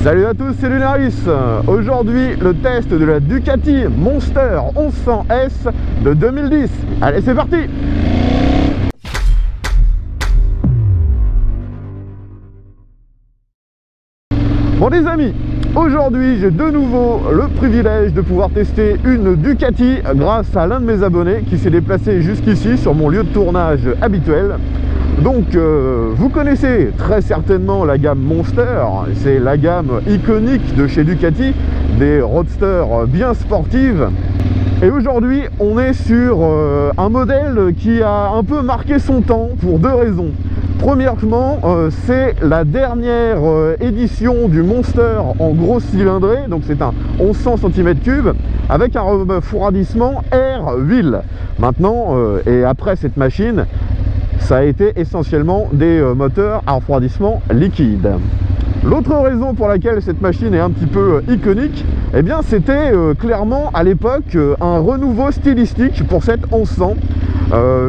Salut à tous, c'est Lunaris. Aujourd'hui, le test de la Ducati Monster 1100S de 2010. Allez, c'est parti! Bon les amis, aujourd'hui j'ai de nouveau le privilège de pouvoir tester une Ducati grâce à l'un de mes abonnés qui s'est déplacé jusqu'ici sur mon lieu de tournage habituel. Donc vous connaissez très certainement la gamme Monster, c'est la gamme iconique de chez Ducati, des roadsters bien sportives. Et aujourd'hui on est sur un modèle qui a un peu marqué son temps pour deux raisons. Premièrement, c'est la dernière édition du Monster en grosse cylindrée, donc c'est un 1100 cm3 avec un refroidissement air huile. Maintenant, et après cette machine, ça a été essentiellement des moteurs à refroidissement liquide. L'autre raison pour laquelle cette machine est un petit peu iconique, eh bien c'était clairement à l'époque un renouveau stylistique pour cette 1100.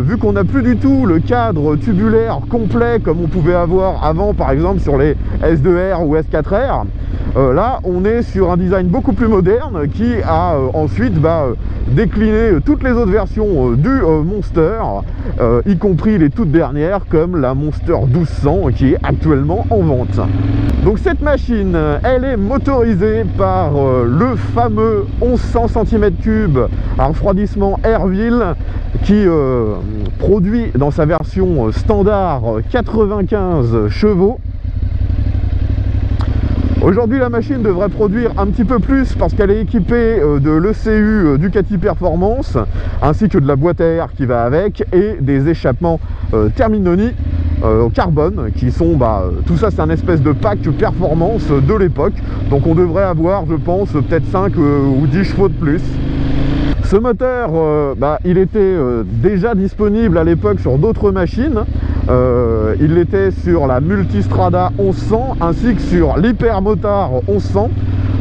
Vu qu'on n'a plus du tout le cadre tubulaire complet comme on pouvait avoir avant, par exemple sur les S2R ou S4R, là on est sur un design beaucoup plus moderne qui a ensuite décliné toutes les autres versions du Monster, y compris les toutes dernières comme la Monster 1200 qui est actuellement en vente. Donc cette machine, elle est motorisée par le fameux 1100 cm3 à refroidissement air-huile qui produit dans sa version standard 95 chevaux. Aujourd'hui la machine devrait produire un petit peu plus parce qu'elle est équipée de l'ECU Ducati Performance ainsi que de la boîte à air qui va avec et des échappements Terminoni au carbone qui sont, tout ça c'est un espèce de pack performance de l'époque, donc on devrait avoir je pense peut-être 5 ou 10 chevaux de plus. Ce moteur, il était déjà disponible à l'époque sur d'autres machines. Il l'était sur la Multistrada 1100 ainsi que sur l'Hypermotard 1100.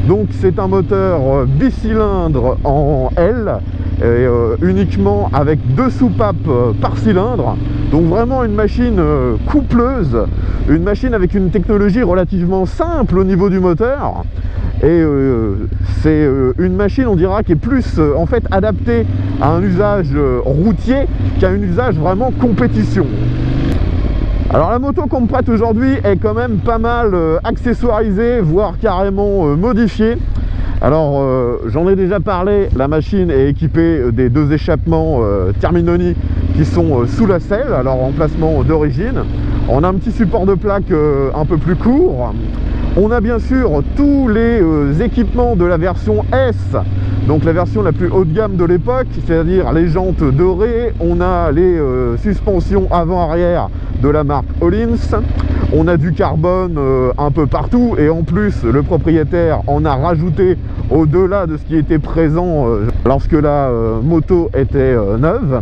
Donc c'est un moteur bicylindre en L et uniquement avec deux soupapes par cylindre. Donc vraiment une machine coupleuse, une machine avec une technologie relativement simple au niveau du moteur. Et c'est une machine, on dira, qui est plus en fait adaptée à un usage routier qu'à un usage vraiment compétition. Alors la moto qu'on me prête aujourd'hui est quand même pas mal accessoirisée, voire carrément modifiée. Alors j'en ai déjà parlé, la machine est équipée des deux échappements Terminoni qui sont sous la selle, alors emplacement d'origine. On a un petit support de plaque un peu plus court. On a bien sûr tous les équipements de la version S, donc la version la plus haut de gamme de l'époque, c'est-à-dire les jantes dorées, on a les suspensions avant-arrière de la marque Öhlins, on a du carbone un peu partout et en plus le propriétaire en a rajouté au-delà de ce qui était présent lorsque la moto était neuve.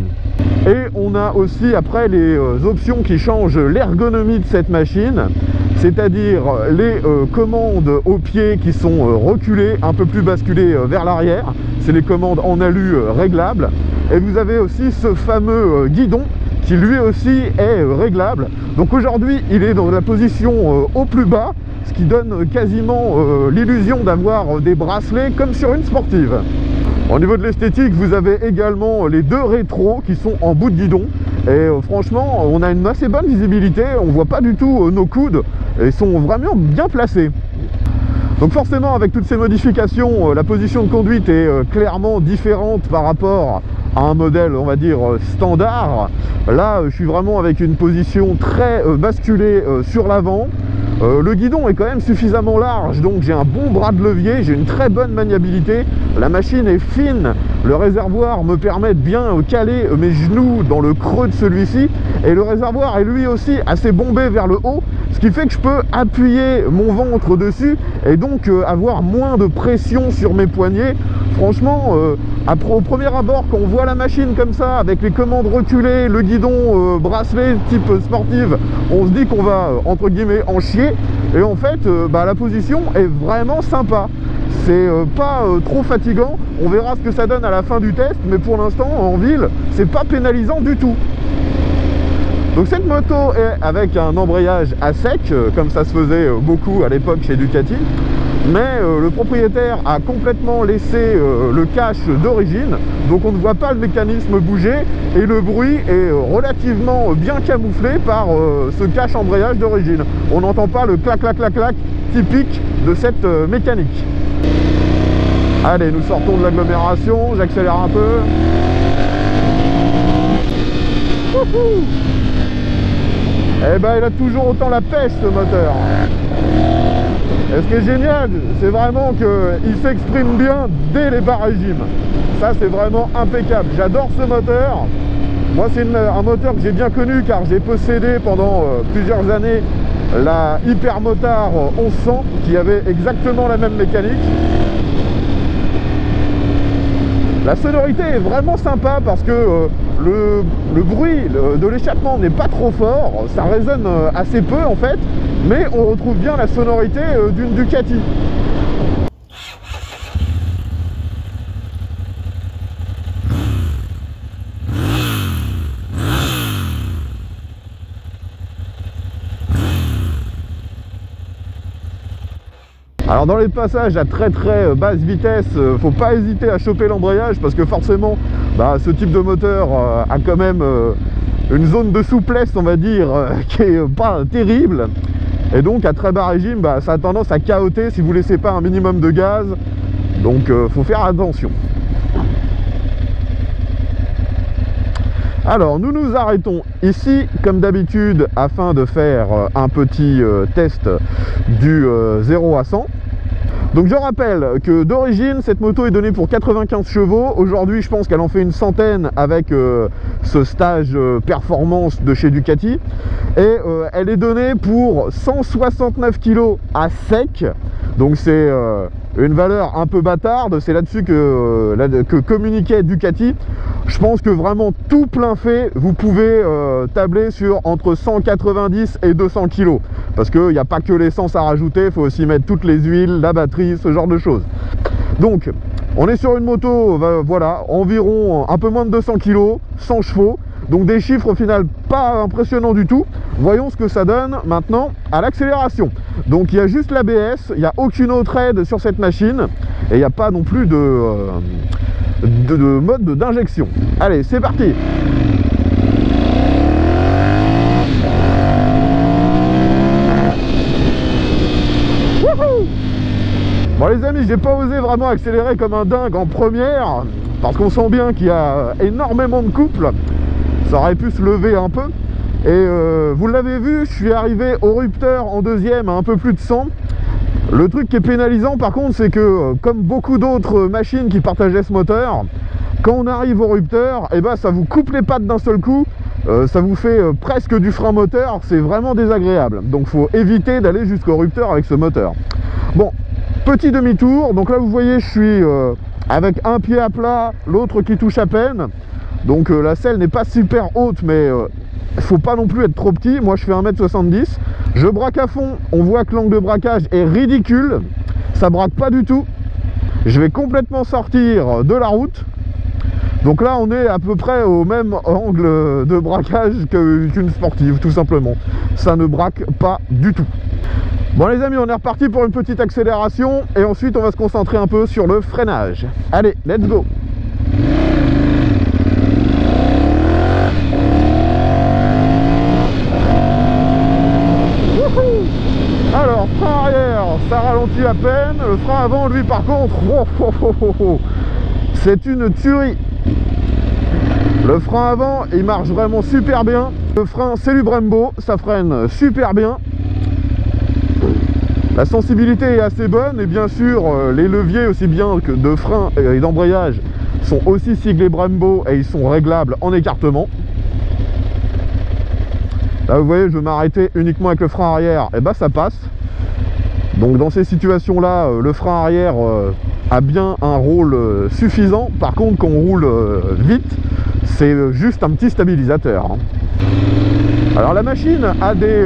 Et on a aussi après les options qui changent l'ergonomie de cette machine, c'est-à-dire les commandes au pied qui sont reculées, un peu plus basculées vers l'arrière. C'est les commandes en alu réglables. Et vous avez aussi ce fameux guidon qui lui aussi est réglable. Donc aujourd'hui il est dans la position au plus bas, ce qui donne quasiment l'illusion d'avoir des bracelets comme sur une sportive. Au niveau de l'esthétique, vous avez également les deux rétros qui sont en bout de guidon. Et franchement, on a une assez bonne visibilité, on ne voit pas du tout nos coudes, et ils sont vraiment bien placés. Donc forcément, avec toutes ces modifications, la position de conduite est clairement différente par rapport à un modèle, on va dire, standard. Là, je suis vraiment avec une position très basculée sur l'avant. Le guidon est quand même suffisamment large, donc j'ai un bon bras de levier, j'ai une très bonne maniabilité, la machine est fine, le réservoir me permet de bien caler mes genoux dans le creux de celui-ci, et le réservoir est lui aussi assez bombé vers le haut, ce qui fait que je peux appuyer mon ventre dessus et donc avoir moins de pression sur mes poignets. Franchement, au premier abord, quand on voit la machine comme ça, avec les commandes reculées, le guidon bracelet type sportive, on se dit qu'on va, entre guillemets, en chier. Et en fait, la position est vraiment sympa. C'est pas trop fatigant. On verra ce que ça donne à la fin du test, mais pour l'instant, en ville, c'est pas pénalisant du tout. Donc cette moto est avec un embrayage à sec, comme ça se faisait beaucoup à l'époque chez Ducati. mais le propriétaire a complètement laissé le cache d'origine, donc on ne voit pas le mécanisme bouger et le bruit est relativement bien camouflé par ce cache embrayage d'origine. On n'entend pas le clac clac clac clac typique de cette mécanique. Allez, nous sortons de l'agglomération, j'accélère un peu. Et ben il a toujours autant la pêche ce moteur. Et ce qui est génial, c'est vraiment qu'il s'exprime bien dès les bas régimes. Ça c'est vraiment impeccable. J'adore ce moteur. Moi c'est un moteur que j'ai bien connu car j'ai possédé pendant plusieurs années la Hypermotard 1100 qui avait exactement la même mécanique. La sonorité est vraiment sympa parce que le bruit de l'échappement n'est pas trop fort, ça résonne assez peu en fait, mais on retrouve bien la sonorité d'une Ducati. Alors dans les passages à très basse vitesse, faut pas hésiter à choper l'embrayage parce que forcément ce type de moteur a quand même une zone de souplesse, on va dire, qui est pas terrible, et donc à très bas régime ça a tendance à cahoter si vous laissez pas un minimum de gaz, donc faut faire attention. Alors nous nous arrêtons ici comme d'habitude afin de faire un petit test du 0 à 100. Donc je rappelle que d'origine cette moto est donnée pour 95 chevaux. Aujourd'hui je pense qu'elle en fait une centaine avec ce stage performance de chez Ducati. Et elle est donnée pour 169 kg à sec. Donc c'est une valeur un peu bâtarde. C'est là-dessus que communiquait Ducati. Je pense que vraiment tout plein fait, vous pouvez tabler sur entre 190 et 200 kg. Parce qu'il n'y a pas que l'essence à rajouter, il faut aussi mettre toutes les huiles, la batterie, ce genre de choses. Donc, on est sur une moto, voilà, environ un peu moins de 200 kg, 100 chevaux. Donc des chiffres au final pas impressionnants du tout. Voyons ce que ça donne maintenant à l'accélération. Donc il y a juste l'ABS, il n'y a aucune autre aide sur cette machine. Et il n'y a pas non plus de mode d'injection. Allez, c'est parti. Bon les amis, j'ai pas osé vraiment accélérer comme un dingue en première parce qu'on sent bien qu'il y a énormément de couple. Ça aurait pu se lever un peu. Et vous l'avez vu, je suis arrivé au rupteur en deuxième à un peu plus de 100. Le truc qui est pénalisant par contre, c'est que comme beaucoup d'autres machines qui partageaient ce moteur, quand on arrive au rupteur, et ça vous coupe les pattes d'un seul coup, ça vous fait presque du frein moteur, c'est vraiment désagréable. Donc il faut éviter d'aller jusqu'au rupteur avec ce moteur. Bon, petit demi-tour, donc là vous voyez je suis avec un pied à plat, l'autre qui touche à peine. Donc la selle n'est pas super haute, mais il faut pas non plus être trop petit. Moi je fais 1m70, je braque à fond, on voit que l'angle de braquage est ridicule, ça braque pas du tout. Je vais complètement sortir de la route. Donc là on est à peu près au même angle de braquage qu'une sportive, tout simplement. Ça ne braque pas du tout. Bon les amis, on est reparti pour une petite accélération et ensuite on va se concentrer un peu sur le freinage. Allez, let's go. Alors, frein arrière, ça ralentit à peine. Le frein avant, lui, par contre, c'est une tuerie. Le frein avant, il marche vraiment super bien. Le frein, c'est du Brembo, ça freine super bien. La sensibilité est assez bonne et bien sûr, les leviers aussi bien que de frein et d'embrayage sont aussi siglés Brembo et ils sont réglables en écartement. Là vous voyez, je vais m'arrêter uniquement avec le frein arrière, et ça passe. Donc dans ces situations là, le frein arrière a bien un rôle suffisant. Par contre quand on roule vite, c'est juste un petit stabilisateur. Alors la machine a des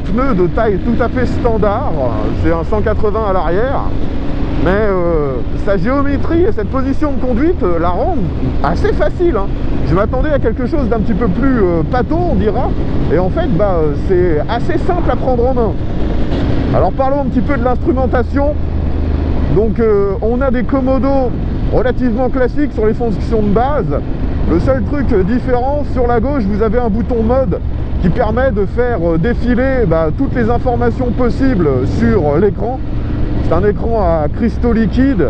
pneus de taille tout à fait standard, c'est un 180 à l'arrière. Mais sa géométrie et cette position de conduite la rendent assez facile. Je m'attendais à quelque chose d'un petit peu plus pâteau, on dira. Et en fait, c'est assez simple à prendre en main. Alors parlons un petit peu de l'instrumentation. Donc on a des commodos relativement classiques sur les fonctions de base. Le seul truc différent, sur la gauche vous avez un bouton mode qui permet de faire défiler toutes les informations possibles sur l'écran. C'est un écran à cristaux liquides.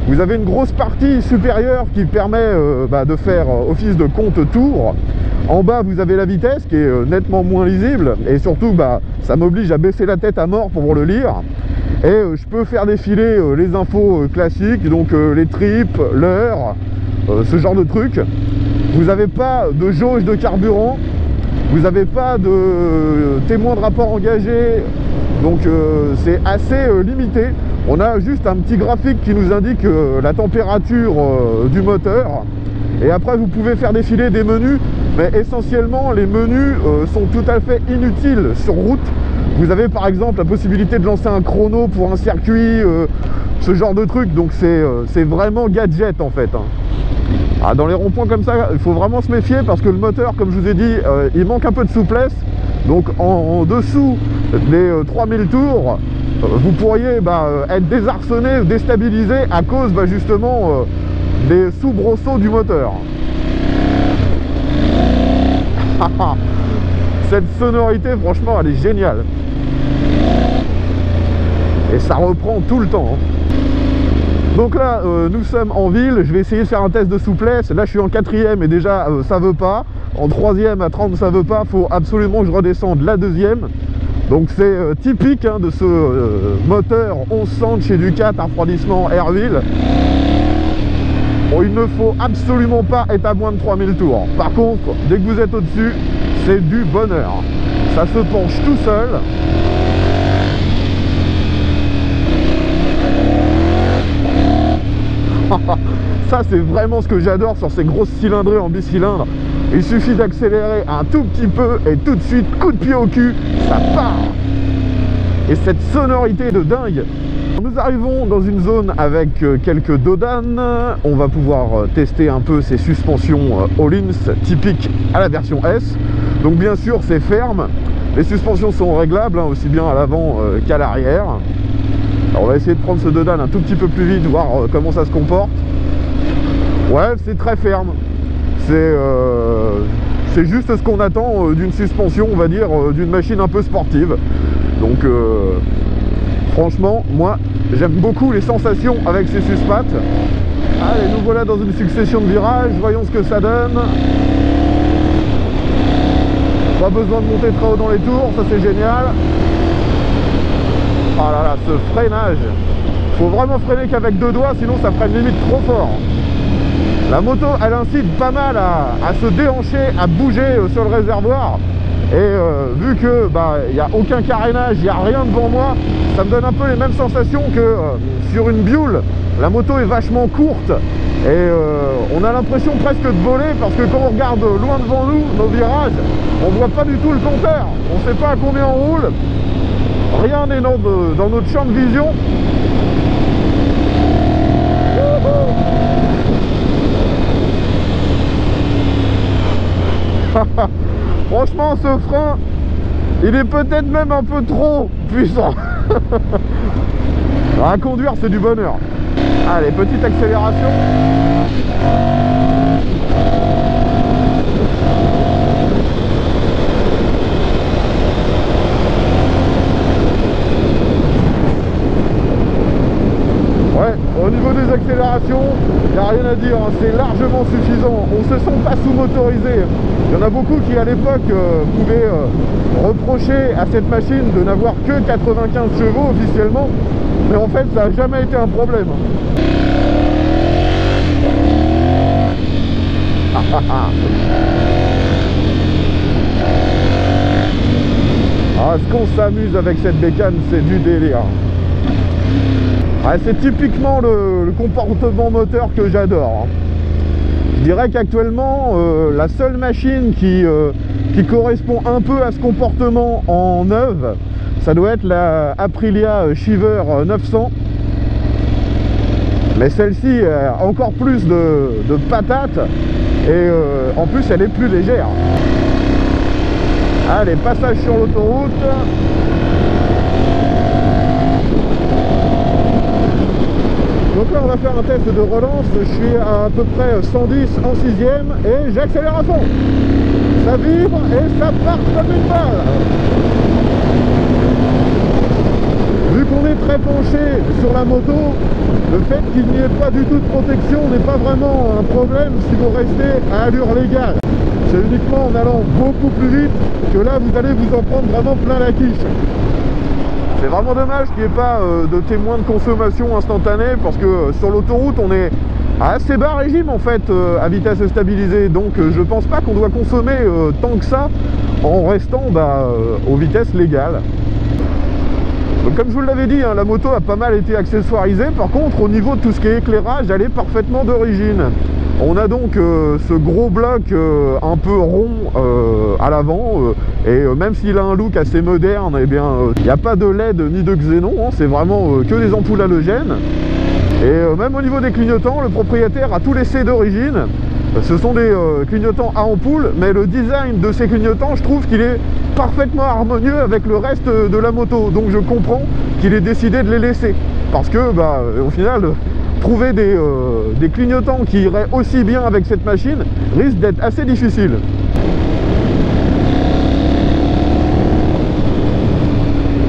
Vous avez une grosse partie supérieure qui permet de faire office de compte-tour. En bas vous avez la vitesse qui est nettement moins lisible et surtout ça m'oblige à baisser la tête à mort pour le lire. Et je peux faire défiler les infos classiques, donc les trips, l'heure, ce genre de trucs. Vous n'avez pas de jauge de carburant, vous n'avez pas de témoin de rapport engagé, donc c'est assez limité. On a juste un petit graphique qui nous indique la température du moteur. Et après vous pouvez faire défiler des menus, mais essentiellement les menus sont tout à fait inutiles sur route. Vous avez par exemple la possibilité de lancer un chrono pour un circuit, ce genre de truc, donc c'est vraiment gadget en fait. Dans les ronds-points comme ça, il faut vraiment se méfier parce que le moteur, comme je vous ai dit, il manque un peu de souplesse. Donc en dessous des 3000 tours, vous pourriez être désarçonné, déstabilisé à cause justement des soubresauts du moteur. Cette sonorité, franchement, elle est géniale. Et ça reprend tout le temps. Donc là, nous sommes en ville. Je vais essayer de faire un test de souplesse. Là, je suis en 4e et déjà, ça veut pas. En 3e à 30, ça veut pas. Faut absolument que je redescende la 2e. Donc c'est typique de ce moteur 1100 de chez Ducat, un refroidissement air-huile. Bon, il ne faut absolument pas être à moins de 3000 tours. Par contre, dès que vous êtes au-dessus, c'est du bonheur. Ça se penche tout seul. Ça, c'est vraiment ce que j'adore sur ces grosses cylindrées en bicylindre. Il suffit d'accélérer un tout petit peu et tout de suite, coup de pied au cul, ça part. Et cette sonorité de dingue. Nous arrivons dans une zone avec quelques dodanes. On va pouvoir tester un peu ces suspensions Öhlins typiques à la version S. Donc bien sûr c'est ferme. Les suspensions sont réglables aussi bien à l'avant qu'à l'arrière. On va essayer de prendre ce dodan un tout petit peu plus vite, voir comment ça se comporte. Ouais, c'est très ferme. C'est juste ce qu'on attend d'une suspension, on va dire, d'une machine un peu sportive. Donc franchement, moi j'aime beaucoup les sensations avec ces suspattes. Allez, nous voilà dans une succession de virages, voyons ce que ça donne. Pas besoin de monter très haut dans les tours, ça c'est génial. Oh là là, ce freinage. Faut vraiment freiner qu'avec deux doigts, sinon ça freine limite trop fort. La moto, elle incite pas mal à se déhancher, à bouger sur le réservoir. Et vu que il n'y a aucun carénage, il n'y a rien devant moi, ça me donne un peu les mêmes sensations que sur une Bioule. La moto est vachement courte et on a l'impression presque de voler parce que quand on regarde loin devant nous, nos virages, on voit pas du tout le compteur. On ne sait pas à combien on roule. Rien n'est dans notre champ de vision. Franchement, ce frein, il est peut-être même un peu trop puissant. À conduire, c'est du bonheur. Allez, petite accélération. Ouais, au niveau des accélérations, il n'y a rien à dire, hein, c'est largement suffisant. On ne se sent pas sous-motorisé. Il y en a beaucoup qui à l'époque pouvaient reprocher à cette machine de n'avoir que 95 chevaux officiellement, mais en fait ça n'a jamais été un problème. Ah, ce qu'on s'amuse avec cette bécane, c'est du délire. Ah, c'est typiquement le comportement moteur que j'adore. Je dirais qu'actuellement, la seule machine qui correspond un peu à ce comportement en neuve, ça doit être la Aprilia Shiver 900. Mais celle-ci a encore plus de patates et en plus elle est plus légère. Allez, passage sur l'autoroute. là on va faire un test de relance, je suis à peu près 110 en 6e et j'accélère à fond. Ça vibre et ça part comme une balle. Vu qu'on est très penché sur la moto, le fait qu'il n'y ait pas du tout de protection n'est pas vraiment un problème si vous restez à allure légale. C'est uniquement en allant beaucoup plus vite que là vous allez vous en prendre vraiment plein la quiche. C'est vraiment dommage qu'il n'y ait pas de témoin de consommation instantanée parce que sur l'autoroute on est à assez bas régime en fait à vitesse stabilisée, donc je pense pas qu'on doit consommer tant que ça en restant aux vitesses légales. Donc comme je vous l'avais dit, hein, la moto a pas mal été accessoirisée. Par contre au niveau de tout ce qui est éclairage, elle est parfaitement d'origine. On a donc ce gros bloc un peu rond à l'avant et même s'il a un look assez moderne, eh bien il n'y a pas de LED ni de xénon, hein, c'est vraiment que des ampoules halogènes. Et même au niveau des clignotants, le propriétaire a tout laissé d'origine. Ce sont des clignotants à ampoule, mais le design de ces clignotants, je trouve qu'il est parfaitement harmonieux avec le reste de la moto. Donc je comprends qu'il ait décidé de les laisser. Parce que, au final, trouver des clignotants qui iraient aussi bien avec cette machine risque d'être assez difficile.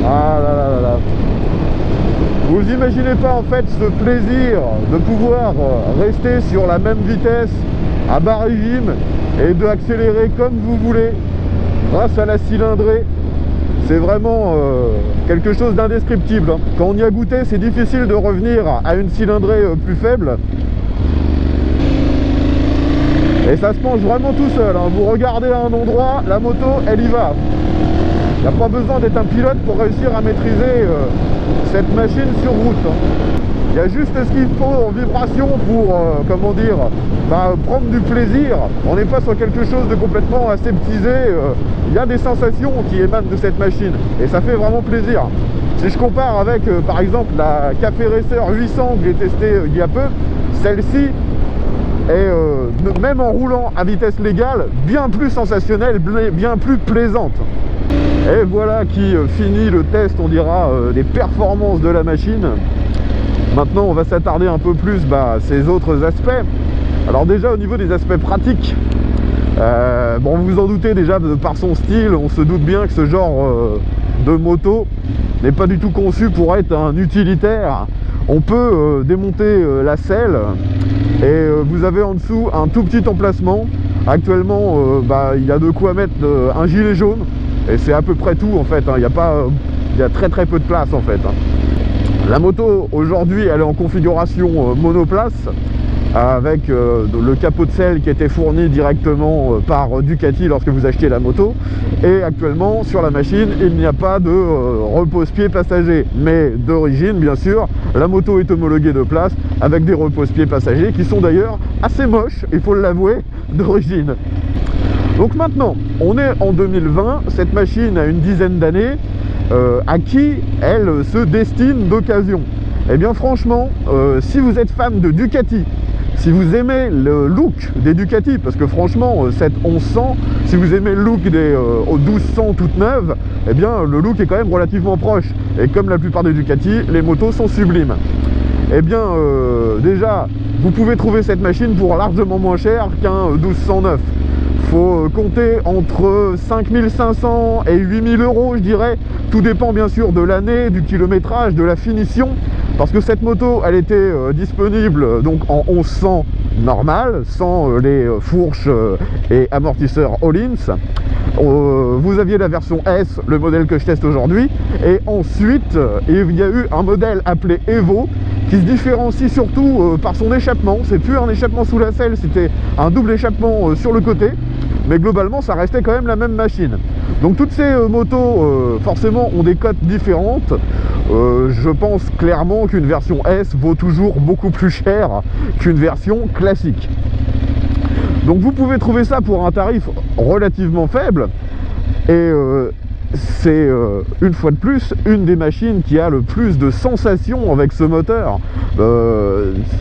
Ah là là là là. Vous imaginez pas en fait ce plaisir de pouvoir rester sur la même vitesse à bas régime et d'accélérer comme vous voulez grâce à la cylindrée. C'est vraiment quelque chose d'indescriptible. Quand on y a goûté, c'est difficile de revenir à une cylindrée plus faible. Et ça se mange vraiment tout seul, hein. Vous regardez à un endroit, la moto, elle y va. Il n'y a pas besoin d'être un pilote pour réussir à maîtriser cette machine sur route, hein. Il y a juste ce qu'il faut en vibration pour, comment dire, prendre du plaisir. On n'est pas sur quelque chose de complètement aseptisé. Il y a des sensations qui émanent de cette machine et ça fait vraiment plaisir. Si je compare avec, par exemple, la Café Racer 800 que j'ai testé il y a peu, celle-ci est, même en roulant à vitesse légale, bien plus sensationnelle, bien plus plaisante. Et voilà qui finit le test, on dira, des performances de la machine. Maintenant, on va s'attarder un peu plus à ces autres aspects. Alors déjà, au niveau des aspects pratiques, bon, vous vous en doutez déjà, par son style, on se doute bien que ce genre de moto n'est pas du tout conçu pour être un utilitaire. On peut démonter la selle et vous avez en dessous un tout petit emplacement. Actuellement, il y a de quoi mettre un gilet jaune et c'est à peu près tout en fait, hein. Il y a très très peu de place en fait, hein. La moto aujourd'hui elle est en configuration monoplace avec le capot de selle qui était fourni directement par Ducati lorsque vous achetez la moto, et actuellement sur la machine il n'y a pas de repose-pied passager, mais d'origine bien sûr la moto est homologuée de place avec des repose-pieds passagers qui sont d'ailleurs assez moches, il faut l'avouer, d'origine. Donc maintenant on est en 2020, cette machine a une dizaine d'années. À qui elle se destine d'occasion? Eh bien franchement, si vous êtes fan de Ducati, si vous aimez le look des Ducati, parce que franchement cette 1100, si vous aimez le look des 1200 toutes neuves, eh bien le look est quand même relativement proche, et comme la plupart des Ducati, les motos sont sublimes. Eh bien déjà vous pouvez trouver cette machine pour largement moins cher qu'un 1209. Faut compter entre 5500 et 8000 euros, je dirais. Tout dépend bien sûr de l'année, du kilométrage, de la finition. Parce que cette moto, elle était disponible donc en 1100 normal, sans les fourches et amortisseurs Öhlins. Vous aviez la version S, le modèle que je teste aujourd'hui. Et ensuite, il y a eu un modèle appelé Evo, qui se différencie surtout par son échappement. C'est plus un échappement sous la selle, c'était un double échappement sur le côté. Mais globalement ça restait quand même la même machine. Donc toutes ces motos forcément ont des cotes différentes. Je pense clairement qu'une version S vaut toujours beaucoup plus cher qu'une version classique. Donc vous pouvez trouver ça pour un tarif relativement faible. Et c'est une fois de plus une des machines qui a le plus de sensations avec ce moteur.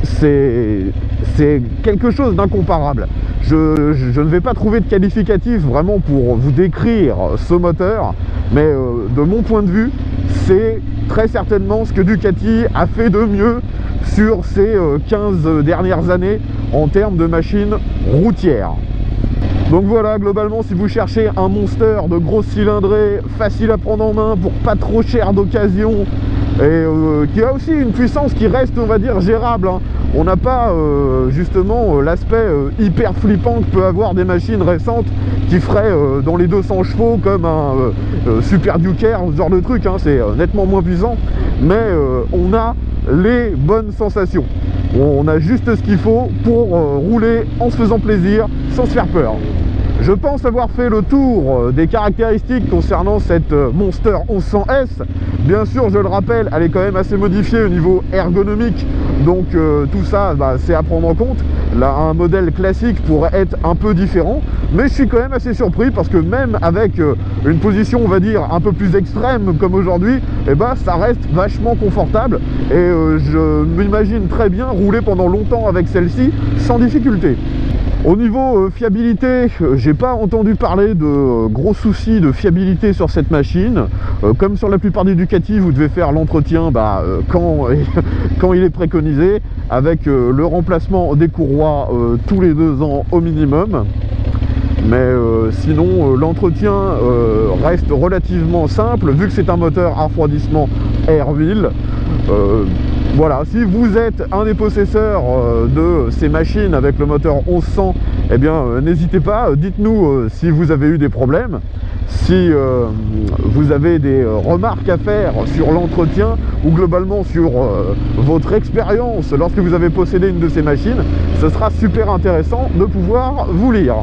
C'est quelque chose d'incomparable. Je ne vais pas trouver de qualificatif vraiment pour vous décrire ce moteur, mais de mon point de vue, c'est très certainement ce que Ducati a fait de mieux sur ces 15 dernières années en termes de machines routières. Donc voilà, globalement, si vous cherchez un Monster de grosse cylindrée, facile à prendre en main, pour pas trop cher d'occasion, et qui a aussi une puissance qui reste, on va dire, gérable, hein. On n'a pas justement l'aspect hyper flippant que peut avoir des machines récentes qui feraient dans les 200 chevaux comme un Super Duker, ce genre de truc, hein. C'est nettement moins puissant, mais on a les bonnes sensations. On a juste ce qu'il faut pour rouler en se faisant plaisir, sans se faire peur. Je pense avoir fait le tour des caractéristiques concernant cette Monster 1100S. Bien sûr, je le rappelle, elle est quand même assez modifiée au niveau ergonomique, donc tout ça, c'est à prendre en compte. Là, un modèle classique pourrait être un peu différent, mais je suis quand même assez surpris parce que même avec une position, on va dire, un peu plus extrême comme aujourd'hui, ça reste vachement confortable et je m'imagine très bien rouler pendant longtemps avec celle-ci sans difficulté. Au niveau fiabilité, j'ai pas entendu parler de gros soucis de fiabilité sur cette machine. Comme sur la plupart des Ducati, vous devez faire l'entretien quand il est préconisé, avec le remplacement des courroies tous les 2 ans au minimum. Mais sinon, l'entretien reste relativement simple, vu que c'est un moteur à refroidissement air-wheel. Voilà, si vous êtes un des possesseurs de ces machines avec le moteur 1100, n'hésitez pas, dites-nous si vous avez eu des problèmes, si vous avez des remarques à faire sur l'entretien ou globalement sur votre expérience lorsque vous avez possédé une de ces machines. Ce sera super intéressant de pouvoir vous lire.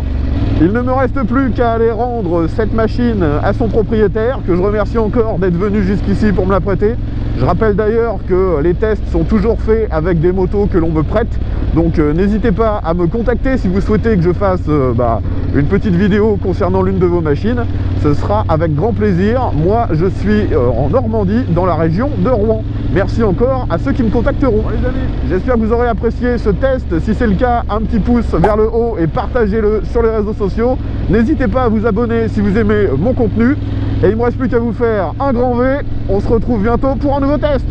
Il ne me reste plus qu'à aller rendre cette machine à son propriétaire, que je remercie encore d'être venu jusqu'ici pour me la prêter. Je rappelle d'ailleurs que les tests sont toujours faits avec des motos que l'on me prête, donc n'hésitez pas à me contacter si vous souhaitez que je fasse une petite vidéo concernant l'une de vos machines. Ce sera avec grand plaisir. Moi, je suis en Normandie, dans la région de Rouen. Merci encore à ceux qui me contacteront. Les amis, j'espère que vous aurez apprécié ce test. Si c'est le cas, un petit pouce vers le haut et partagez-le sur les réseaux sociaux. N'hésitez pas à vous abonner si vous aimez mon contenu. Et il ne me reste plus qu'à vous faire un grand V. On se retrouve bientôt pour un nouveau test.